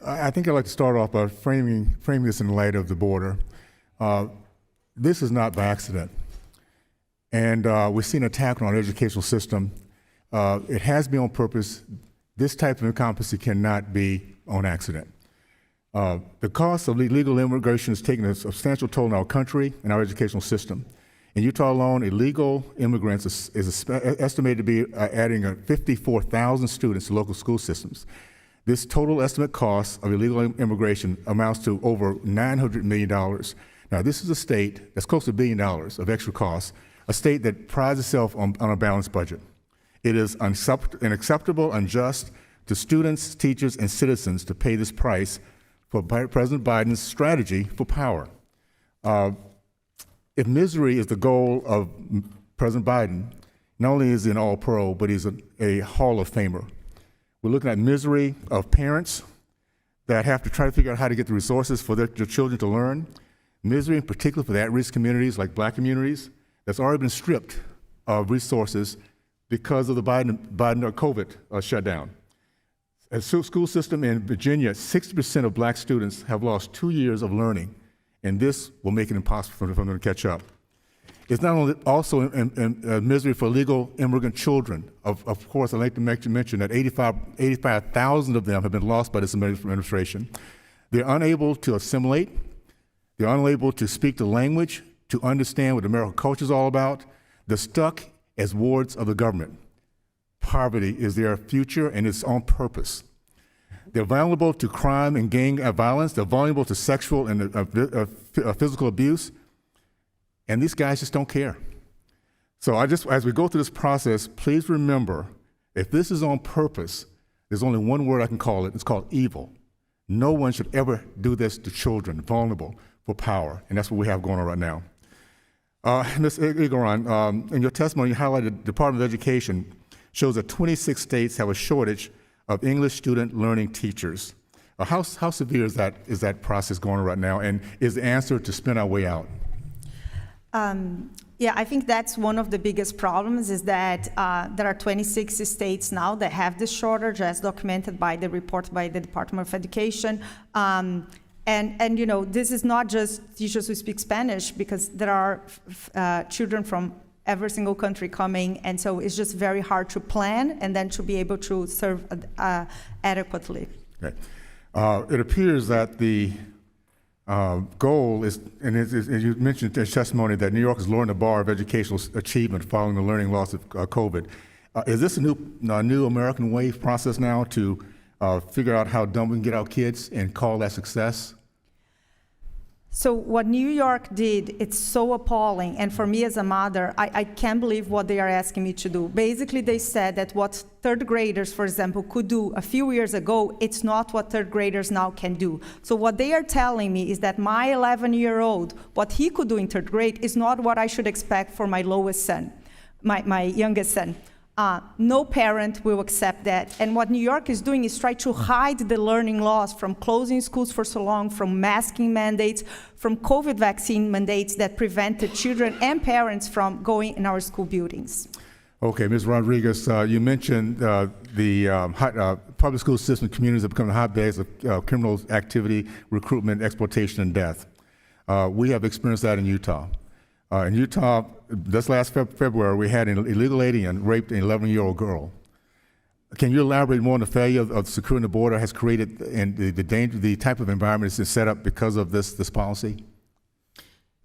I think I'd like to start off by framing this in light of the border. This is not by accident. And we've seen an attack on our educational system. It has been on purpose. This type of incompetency cannot be on accident. The cost of illegal immigration is taking a substantial toll on our country and our educational system. In Utah alone, illegal immigrants is estimated to be adding 54,000 students to local school systems. This total estimate cost of illegal immigration amounts to over $900 million. Now, this is a state that's close to $1 billion of extra costs, a state that prides itself on a balanced budget. It is unacceptable, unjust to students, teachers, and citizens to pay this price for President Biden's strategy for power. If misery is the goal of President Biden, not only is he an all-pro, but he's a Hall of Famer. We're looking at misery of parents that have to try to figure out how to get the resources for their children to learn. Misery in particular for the at-risk communities like Black communities that's already been stripped of resources because of the Biden COVID shutdown. At the school system in Virginia, 60% of Black students have lost 2 years of learning, and this will make it impossible for them to catch up. It's not only also misery for legal immigrant children. Of course, I'd like to mention that 85,000 of them have been lost by this administration. They're unable to assimilate. They're unable to speak the language, to understand what American culture is all about. They're stuck as wards of the government. Poverty is their future, and it's on purpose. They're vulnerable to crime and gang violence. They're vulnerable to sexual and physical abuse. And these guys just don't care. So as we go through this process, please remember, if this is on purpose, there's only one word I can call it. It's called evil. No one should ever do this to children, vulnerable for power. And that's what we have going on right now. Ms. Igoran, in your testimony, you highlighted the Department of Education shows that 26 states have a shortage of English student learning teachers. How severe is that process going on right now? And is the answer to spin our way out? Yeah, I think that's one of the biggest problems is that there are 26 states now that have this shortage, as documented by the report by the Department of Education. And you know, this is not just teachers who speak Spanish, because there are children from every single country coming, and so it's just very hard to plan and then to be able to serve adequately. Okay. It appears that the goal is, and you mentioned in testimony that New York is lowering the bar of educational achievement following the learning loss of COVID. Is this a new American wave process now to figure out how dumb we can get our kids and call that success? So what New York did, it's so appalling. And for me as a mother, I can't believe what they are asking me to do. Basically, they said that what third graders, for example, could do a few years ago, it's not what third graders now can do. So what they are telling me is that my 11-year-old, what he could do in third grade is not what I should expect for my lowest son, my youngest son. No parent will accept that. And what New York is doing is try to hide the learning loss from closing schools for so long, from masking mandates, from COVID vaccine mandates that prevented children and parents from going in our school buildings. Okay, Ms. Rodriguez, you mentioned the public school system communities have become hotbeds of criminal activity, recruitment, exploitation, and death. We have experienced that in Utah. In Utah, this last February, we had an illegal alien raped an 11-year-old girl. Can you elaborate more on the failure of securing the border has created and the type of environment that's set up because of this policy?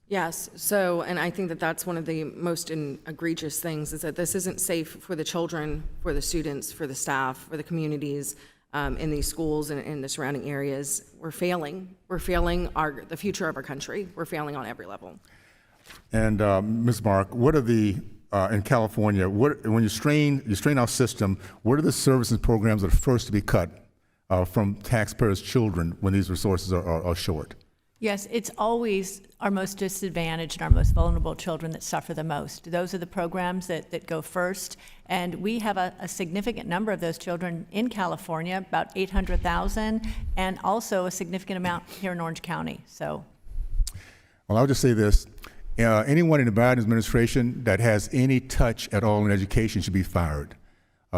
Yes. So, and I think that that's one of the most egregious things is that this isn't safe for the children, for the students, for the staff, for the communities in these schools and in the surrounding areas. We're failing. We're failing the future of our country. We're failing on every level. And Ms. Mark, what are the in California? When you strain our system, what are the services and programs that are first to be cut from taxpayers' children when these resources are short? Yes, it's always our most disadvantaged and our most vulnerable children that suffer the most. Those are the programs that go first, and we have a significant number of those children in California, about 800,000, and also a significant amount here in Orange County. So, well, I'll just say this. Anyone in the Biden administration that has any touch at all in education should be fired.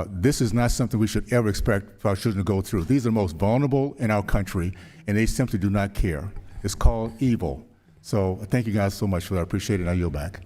This is not something we should ever expect for our children to go through. These are the most vulnerable in our country, and they simply do not care. It's called evil. So thank you guys so much for that. I appreciate it, and I yield back.